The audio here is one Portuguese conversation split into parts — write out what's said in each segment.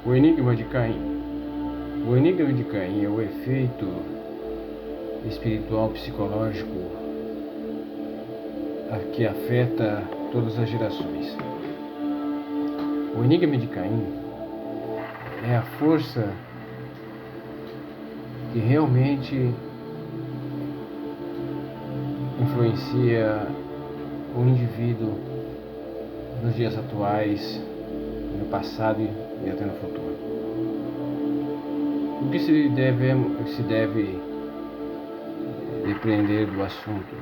O enigma de Caim. O enigma de Caim é o efeito espiritual psicológico que afeta todas as gerações. O enigma de Caim é a força que realmente influencia o indivíduo nos dias atuais, no passado e até no futuro. O que se deve depreender do assunto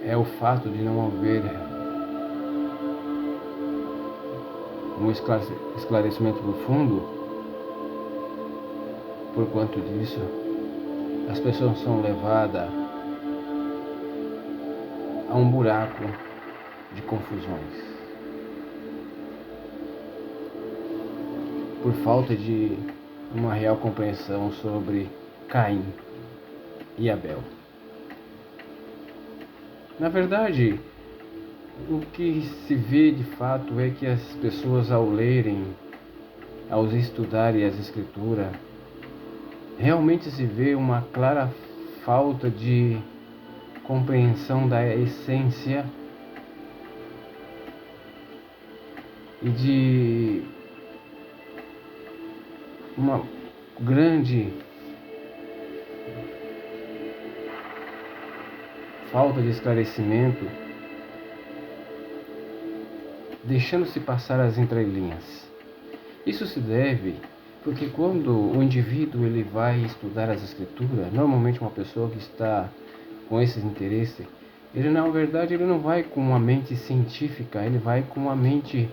é o fato de não haver um esclarecimento profundo. Por quanto disso, as pessoas são levadas a um buraco de confusões por falta de uma real compreensão sobre Caim e Abel. Na verdade, o que se vê de fato é que as pessoas, ao lerem, ao estudarem as Escrituras, realmente se vê uma clara falta de compreensão da essência e de uma grande falta de esclarecimento, deixando-se passar as entrelinhas. Isso se deve porque quando o indivíduo ele vai estudar as Escrituras, normalmente uma pessoa que está com esses interesses, ele na verdade ele não vai com uma mente científica, ele vai com uma mente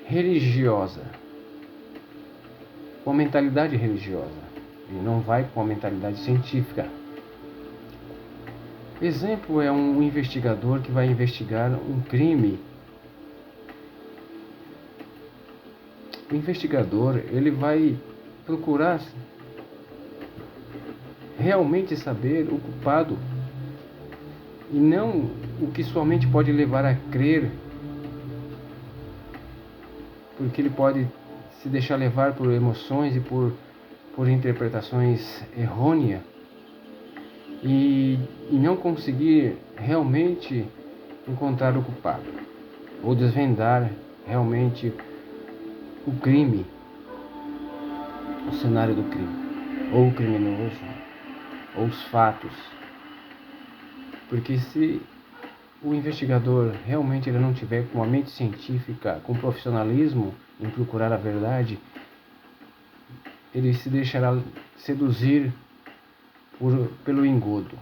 religiosa, com uma mentalidade religiosa. Ele não vai com uma mentalidade científica. Exemplo é um investigador que vai investigar um crime. O investigador ele vai procurar realmente saber o culpado e não o que sua mente pode levar a crer, porque ele pode se deixar levar por emoções e por interpretações errôneas e não conseguir realmente encontrar o culpado ou desvendar realmente o crime, o cenário do crime, ou o criminoso, ou os fatos. Porque se o investigador realmente ele não tiver com a mente científica, com profissionalismo em procurar a verdade, ele se deixará seduzir pelo engodo.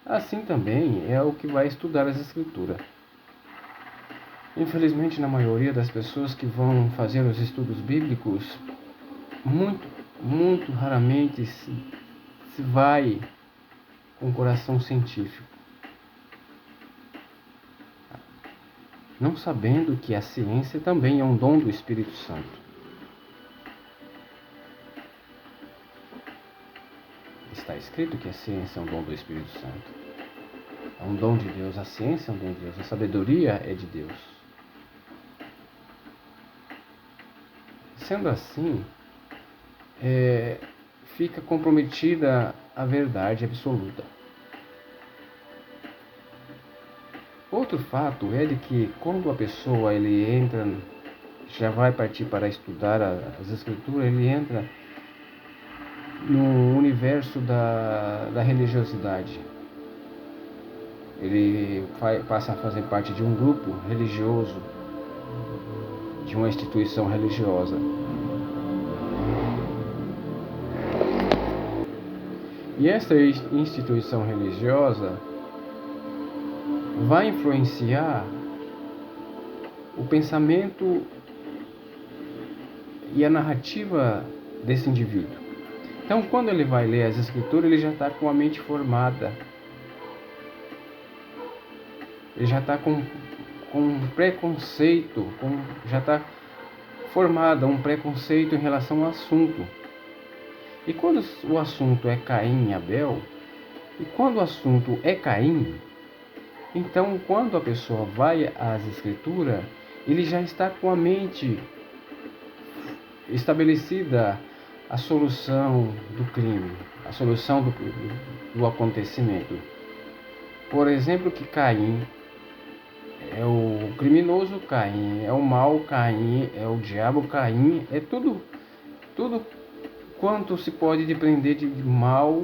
Assim também é o que vai estudar as Escrituras. Infelizmente, na maioria das pessoas que vão fazer os estudos bíblicos, muito raramente se vai com o coração científico, não sabendo que a ciência também é um dom do Espírito Santo. Está escrito que a ciência é um dom do Espírito Santo. É um dom de Deus, a ciência é um dom de Deus, a sabedoria é de Deus. Sendo assim, fica comprometida a verdade absoluta. Outro fato é de que quando a pessoa ele entra, já vai partir para estudar as Escrituras, ele entra no universo da religiosidade. Ele passa a fazer parte de um grupo religioso, de uma instituição religiosa. E esta instituição religiosa vai influenciar o pensamento e a narrativa desse indivíduo. Então, quando ele vai ler as Escrituras, ele já está com a mente formada. Ele já está com um preconceito, já está formado um preconceito em relação ao assunto. E quando o assunto é Caim e Abel, e quando o assunto é Caim, então quando a pessoa vai às Escrituras, ele já está com a mente estabelecida a solução do crime, a solução do acontecimento. Por exemplo, que Caim é o criminoso, Caim é o mal, Caim é o diabo, Caim é tudo quanto se pode depender de mal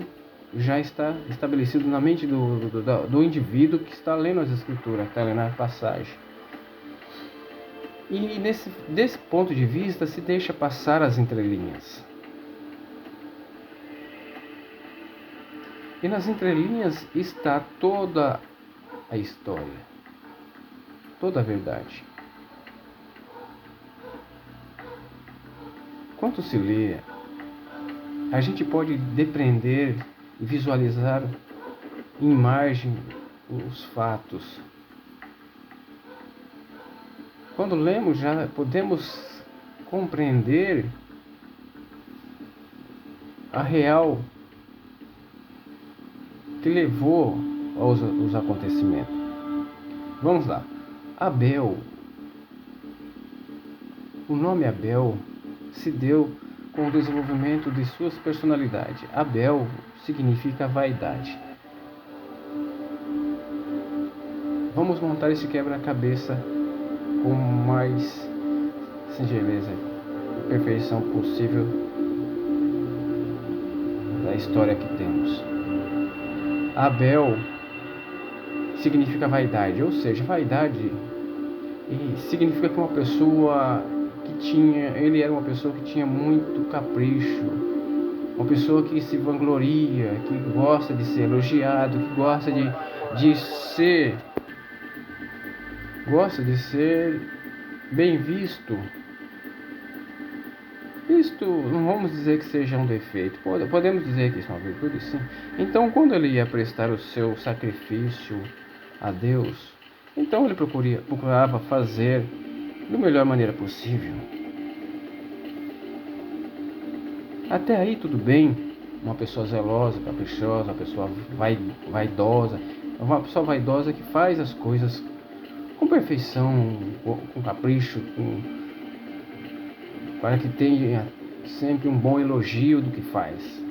já está estabelecido na mente do indivíduo que está lendo as escrituras, está lendo a passagem. E desse ponto de vista se deixa passar as entrelinhas. E nas entrelinhas está toda a história, toda a verdade. Quanto se lê, a gente pode depreender e visualizar em imagem os fatos. Quando lemos, já podemos compreender a real que levou aos acontecimentos. Vamos lá. Abel. O nome Abel se deu com o desenvolvimento de suas personalidades. Abel significa vaidade. Vamos montar esse quebra-cabeça com mais singeleza e perfeição possível da história que temos. Abel significa vaidade, ou seja, vaidade significa que uma pessoa ele era uma pessoa que tinha muito capricho, uma pessoa que se vangloria, que gosta de ser elogiado, que gosta de ser bem visto. Isto não vamos dizer que seja um defeito, podemos dizer que isso é uma virtude, sim. Então, quando ele ia prestar o seu sacrifício a Deus, então ele procurava fazer da melhor maneira possível. Até aí tudo bem, uma pessoa zelosa, caprichosa, uma pessoa vaidosa, uma pessoa vaidosa que faz as coisas com perfeição, com capricho, para que tenha sempre um bom elogio do que faz.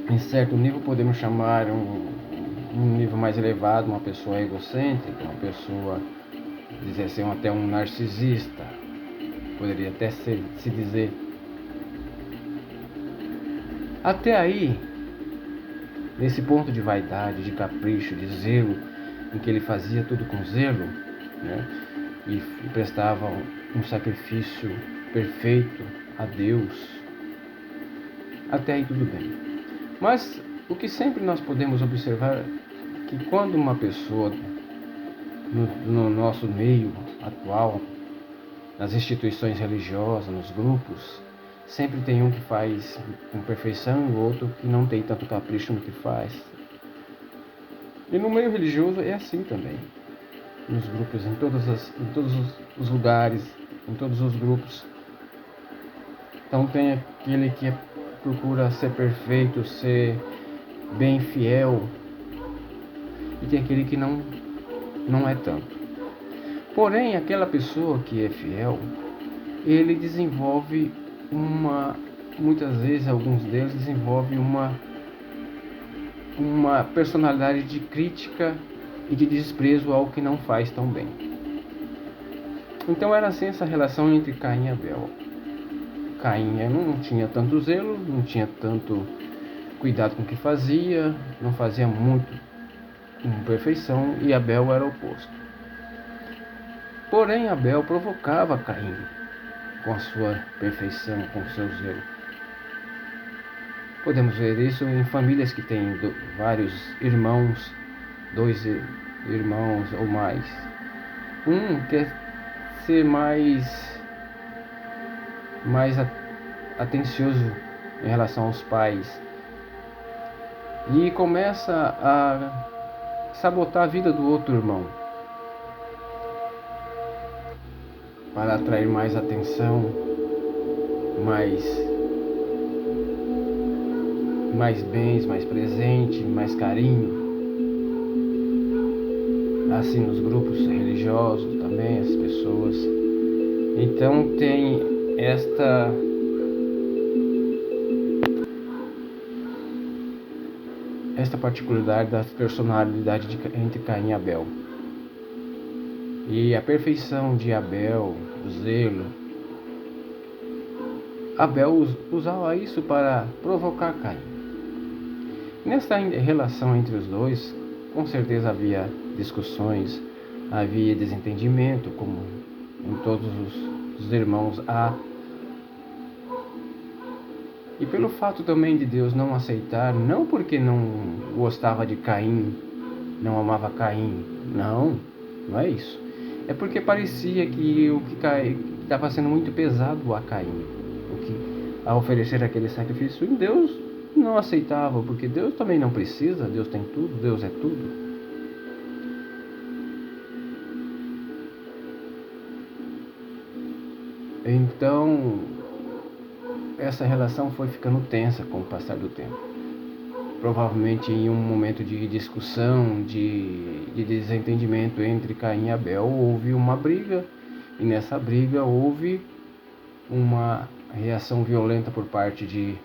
Em certo nível podemos chamar um nível mais elevado, uma pessoa egocêntrica, uma pessoa, dizer assim, até um narcisista, poderia até se dizer. Até aí, nesse ponto de vaidade, de capricho, de zelo, em que ele fazia tudo com zelo, né, e prestava um sacrifício perfeito a Deus, até aí tudo bem. Mas o que sempre nós podemos observar é que quando uma pessoa no nosso meio atual, nas instituições religiosas, nos grupos, sempre tem um que faz com perfeição e o outro que não tem tanto capricho no que faz. E no meio religioso é assim também. Nos grupos, em todos os lugares, em todos os grupos. Então tem aquele que procura ser perfeito, ser bem fiel, e tem aquele que não é tanto. Porém, aquela pessoa que é fiel, ele desenvolve muitas vezes, alguns deles desenvolvem uma personalidade de crítica e de desprezo ao que não faz tão bem. Então era assim essa relação entre Caim e Abel. Caim não tinha tanto zelo, não tinha tanto cuidado com o que fazia, não fazia muito com perfeição, e Abel era o oposto. Porém, Abel provocava Caim com a sua perfeição, com o seu zelo. Podemos ver isso em famílias que têm vários irmãos, 2 irmãos ou mais. Um quer ser mais atencioso em relação aos pais e começa a sabotar a vida do outro irmão para atrair mais atenção, mais bens, mais presente, mais carinho. assim nos grupos religiosos também, as pessoas. Então tem esta particularidade da personalidade entre Caim e Abel. E a perfeição de Abel, o zelo. Abel usava isso para provocar Caim. Nessa relação entre os dois, com certeza havia discussões, havia desentendimento, como em todos os irmãos há. E pelo fato também de Deus não aceitar, não porque não gostava de Caim, não amava Caim, não é isso. É porque parecia que o que estava sendo muito pesado a Caim, a oferecer aquele sacrifício, e Deus não aceitava, porque Deus também não precisa, Deus tem tudo, Deus é tudo. Então, essa relação foi ficando tensa com o passar do tempo. Provavelmente em um momento de discussão, de desentendimento entre Caim e Abel, houve uma briga, e nessa briga houve uma reação violenta por parte de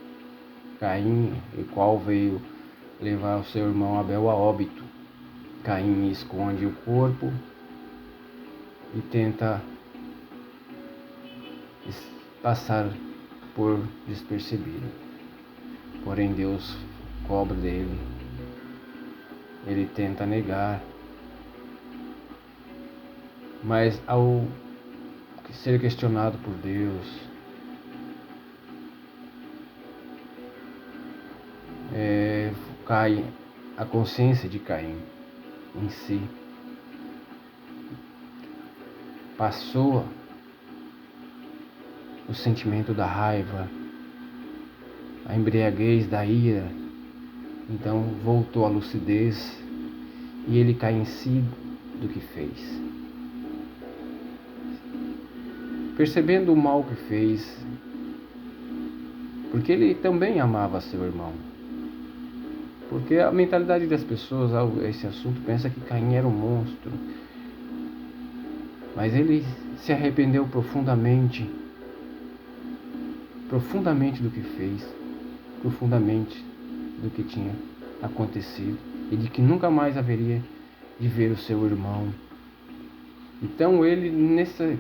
Caim, o qual veio levar o seu irmão Abel a óbito. Caim esconde o corpo e tenta passar por despercebido. Porém, Deus cobra dele. Ele tenta negar. Mas ao ser questionado por Deus, cai a consciência de Caim em si. Passou o sentimento da raiva, a embriaguez da ira. Então voltou à lucidez e ele cai em si do que fez. Percebendo o mal que fez, porque ele também amava seu irmão. Porque a mentalidade das pessoas a esse assunto pensa que Caim era um monstro. Mas ele se arrependeu profundamente do que fez, profundamente do que tinha acontecido e de que nunca mais haveria de ver o seu irmão. Então ele, nesse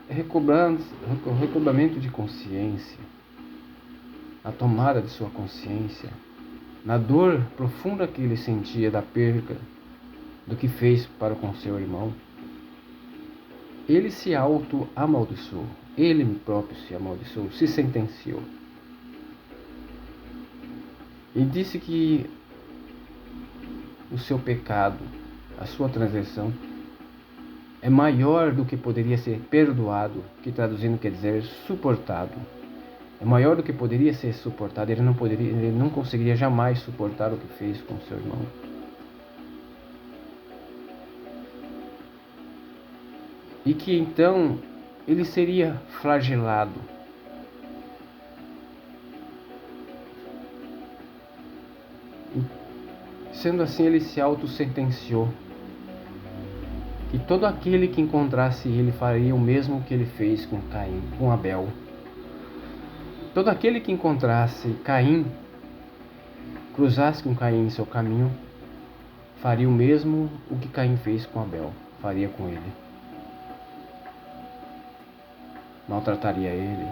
recobramento de consciência, a tomada de sua consciência, na dor profunda que ele sentia da perda do que fez para com seu irmão, ele se auto-amaldiçoou. Ele próprio se amaldiçoou, se sentenciou. E disse que o seu pecado, a sua transgressão, é maior do que poderia ser perdoado, que traduzindo quer dizer suportado. É maior do que poderia ser suportado. Ele não conseguiria jamais suportar o que fez com seu irmão. E que então ele seria flagelado. Sendo assim, ele se auto-sentenciou. E todo aquele que encontrasse ele faria o mesmo que ele fez com Caim, com Abel. Todo aquele que encontrasse Caim, cruzasse com Caim em seu caminho, faria o mesmo o que Caim fez com Abel, faria com ele. Maltrataria ele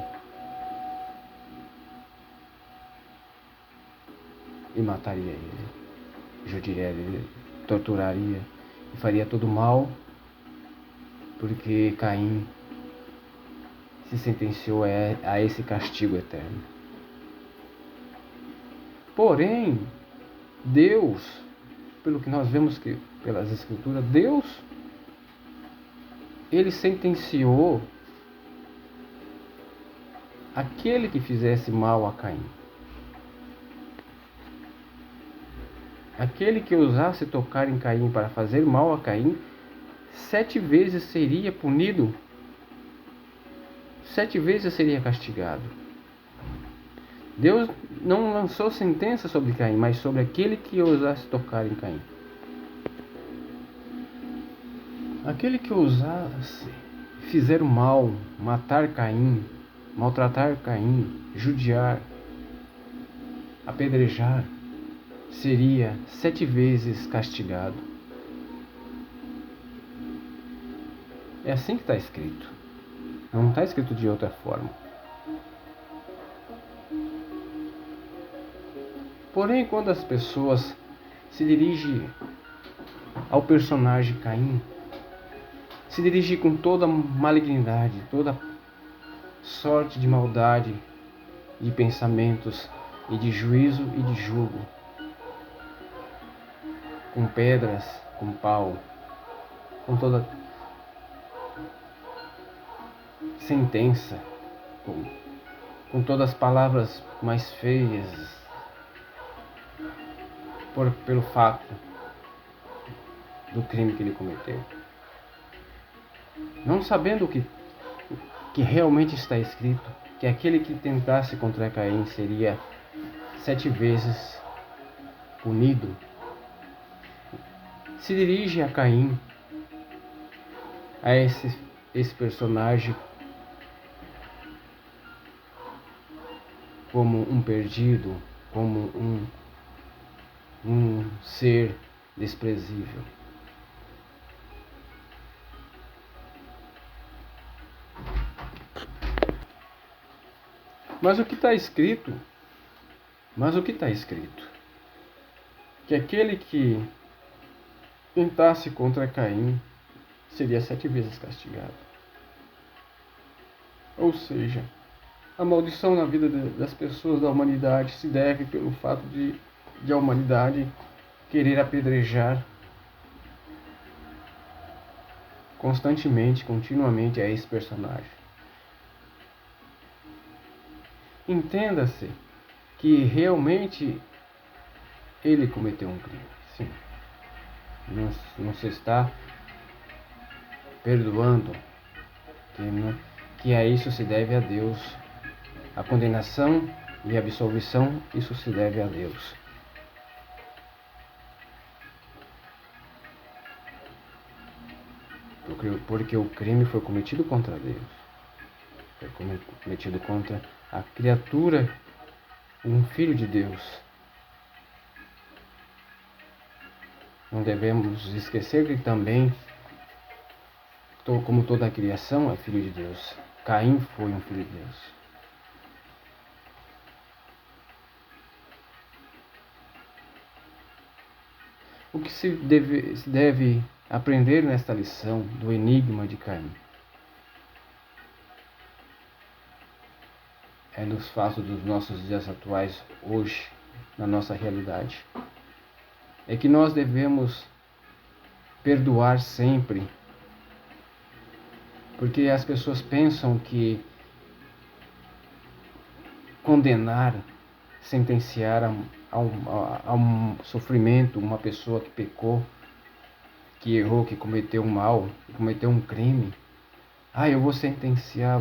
e mataria ele, judiaria ele, torturaria e faria todo mal, porque Caim se sentenciou a esse castigo eterno. Porém, Deus, pelo que nós vemos que pelas Escrituras, Deus, ele sentenciou aquele que fizesse mal a Caim. Aquele que ousasse tocar em Caim para fazer mal a Caim, 7 vezes seria punido, 7 vezes seria castigado. Deus não lançou sentença sobre Caim, mas sobre aquele que ousasse tocar em Caim. Aquele que ousasse fizer o mal, matar Caim, maltratar Caim, judiar, apedrejar, seria 7 vezes castigado. É assim que está escrito. Não está escrito de outra forma. Porém, quando as pessoas se dirigem ao personagem Caim, se dirigem com toda malignidade, toda sorte de maldade, de pensamentos e de juízo e de julgo, com pedras, com pau, com toda sentença, com todas as palavras mais feias, pelo fato do crime que ele cometeu. Não sabendo que realmente está escrito, que aquele que tentasse contra Caim seria 7 vezes punido, se dirige a Caim, a esse personagem, como um perdido, como um ser desprezível. Mas o que está escrito? Que aquele que tentasse contra Caim seria 7 vezes castigado. Ou seja, a maldição na vida das pessoas da humanidade se deve pelo fato de a humanidade querer apedrejar constantemente, continuamente a esse personagem. Entenda-se que realmente ele cometeu um crime, sim. Não se está perdoando, que a isso se deve a Deus. A condenação e a absolvição, isso se deve a Deus. Porque o crime foi cometido contra Deus. Foi cometido contra a criatura, um filho de Deus. Não devemos esquecer que também, como toda a criação é filho de Deus, Caim foi um filho de Deus. O que se deve aprender nesta lição do enigma de Caim? É nos fatos dos nossos dias atuais, hoje, na nossa realidade. É que nós devemos perdoar sempre, porque as pessoas pensam que condenar, sentenciar a um sofrimento uma pessoa que pecou, que errou, que cometeu um mal, que cometeu um crime. Eu vou sentenciar,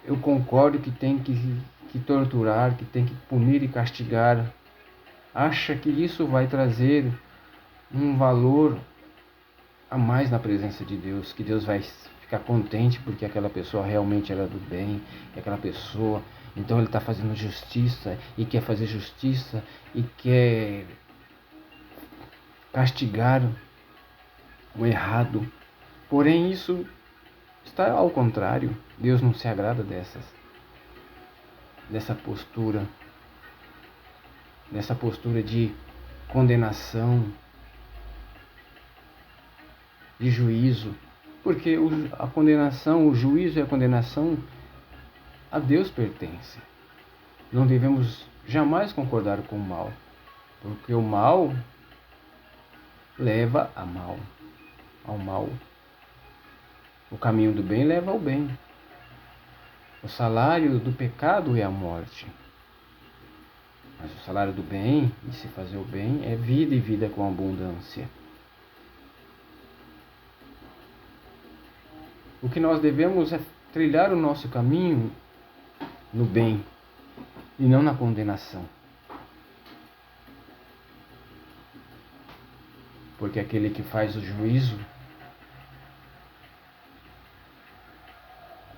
eu concordo que tem que torturar, que tem que punir e castigar. Acha que isso vai trazer um valor a mais na presença de Deus, que Deus vai ficar contente porque aquela pessoa realmente era do bem, e aquela pessoa, então ele está fazendo justiça e quer fazer justiça e quer castigar o errado. Porém, isso está ao contrário. Deus não se agrada dessa postura de condenação, de juízo, porque a condenação, o juízo e a condenação a Deus pertence. Não devemos jamais concordar com o mal, porque o mal leva ao mal. O caminho do bem leva ao bem. O salário do pecado é a morte. Mas o salário do bem, de se fazer o bem, é vida e vida com abundância. O que nós devemos é trilhar o nosso caminho no bem e não na condenação. porque aquele que faz o juízo,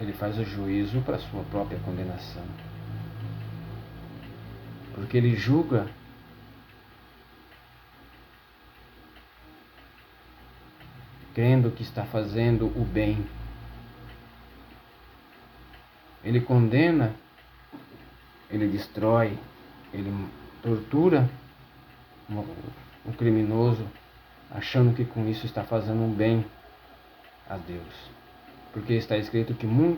ele faz o juízo para a sua própria condenação. Porque ele julga crendo que está fazendo o bem. Ele condena, ele destrói, ele tortura o criminoso, achando que com isso está fazendo um bem a Deus. Porque está escrito que um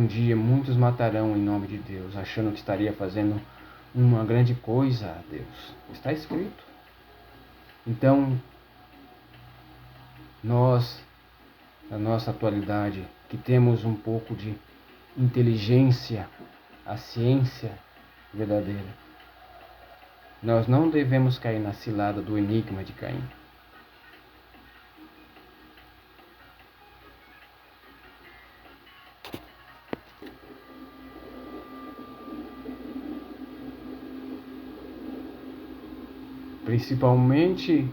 dia muitos matarão em nome de Deus, achando que estaria fazendo uma grande coisa a Deus. Está escrito. Então, nós, na nossa atualidade, que temos um pouco de inteligência, a ciência verdadeira, nós não devemos cair na cilada do enigma de Caim. Principalmente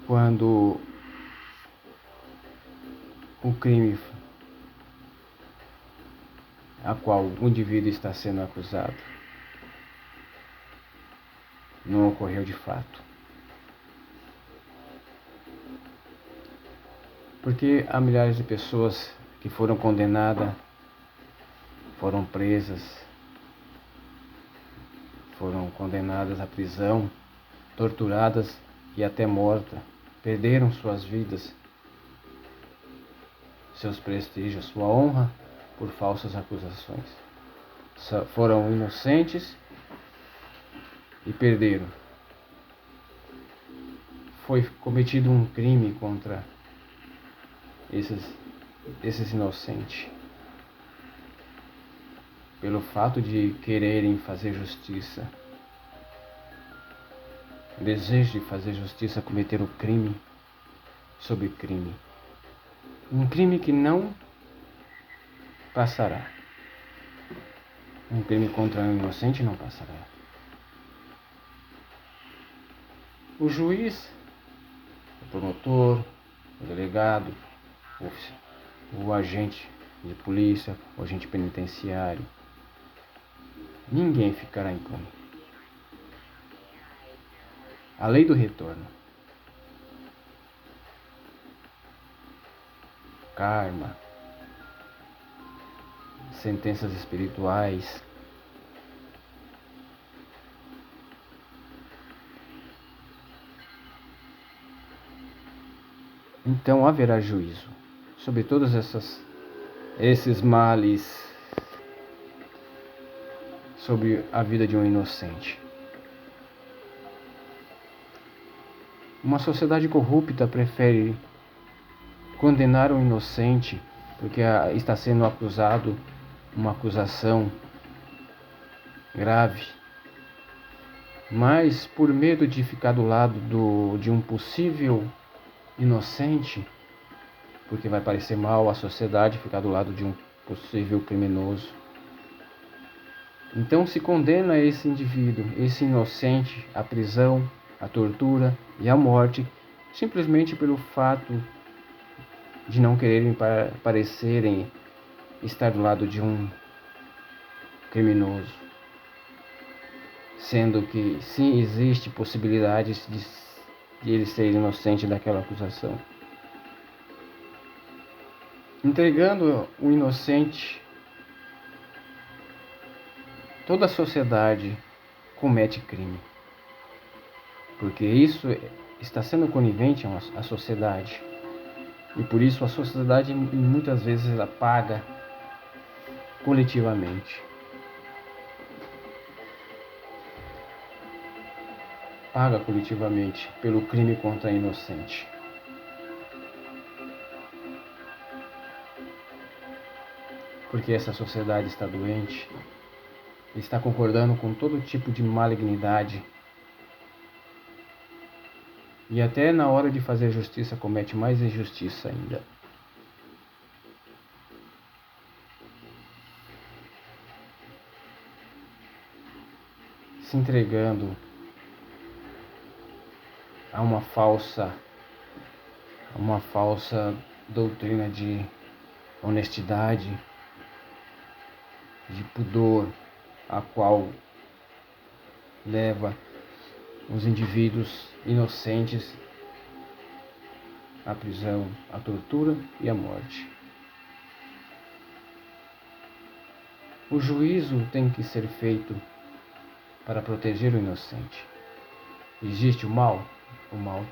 quando o crime a qual o indivíduo está sendo acusado não ocorreu de fato. Porque há milhares de pessoas que foram condenadas, foram presas, foram condenadas à prisão, torturadas e até mortas, perderam suas vidas, seus prestígios, sua honra por falsas acusações. Foram inocentes e perderam. Foi cometido um crime contra esses inocentes, pelo fato de quererem fazer justiça, o desejo de fazer justiça, cometeram crime sobre crime, um crime que não passará, um crime contra um inocente não passará. O juiz, o promotor, o delegado, o agente de polícia, o agente penitenciário, ninguém ficará impune. A lei do retorno, karma, sentenças espirituais, então haverá juízo sobre todos esses males, sobre a vida de um inocente. Uma sociedade corrupta prefere condenar um inocente porque está sendo acusado, uma acusação grave, mas por medo de ficar do lado de um possível inocente, porque vai parecer mal à sociedade ficar do lado de um possível criminoso. Então se condena esse indivíduo, esse inocente, à prisão, à tortura e à morte, simplesmente pelo fato de não quererem parecerem estar do lado de um criminoso, sendo que sim existe possibilidades de ele ser inocente daquela acusação. Entregando o inocente, toda a sociedade comete crime, porque isso está sendo conivente à sociedade, e por isso a sociedade muitas vezes ela paga coletivamente. Paga coletivamente pelo crime contra a inocente. Porque essa sociedade está doente, está concordando com todo tipo de malignidade, e até na hora de fazer justiça comete mais injustiça ainda. Se entregando há uma falsa doutrina de honestidade, de pudor, a qual leva os indivíduos inocentes à prisão, à tortura e à morte. O juízo tem que ser feito para proteger o inocente. Existe o mal? O mal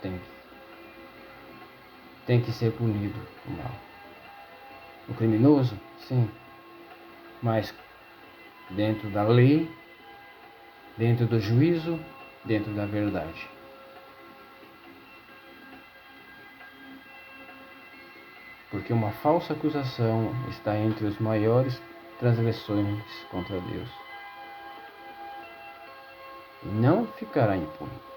tem que ser punido, o mal. O criminoso? Sim, mas dentro da lei, dentro do juízo, dentro da verdade. Porque uma falsa acusação está entre os maiores transgressões contra Deus. E não ficará impune.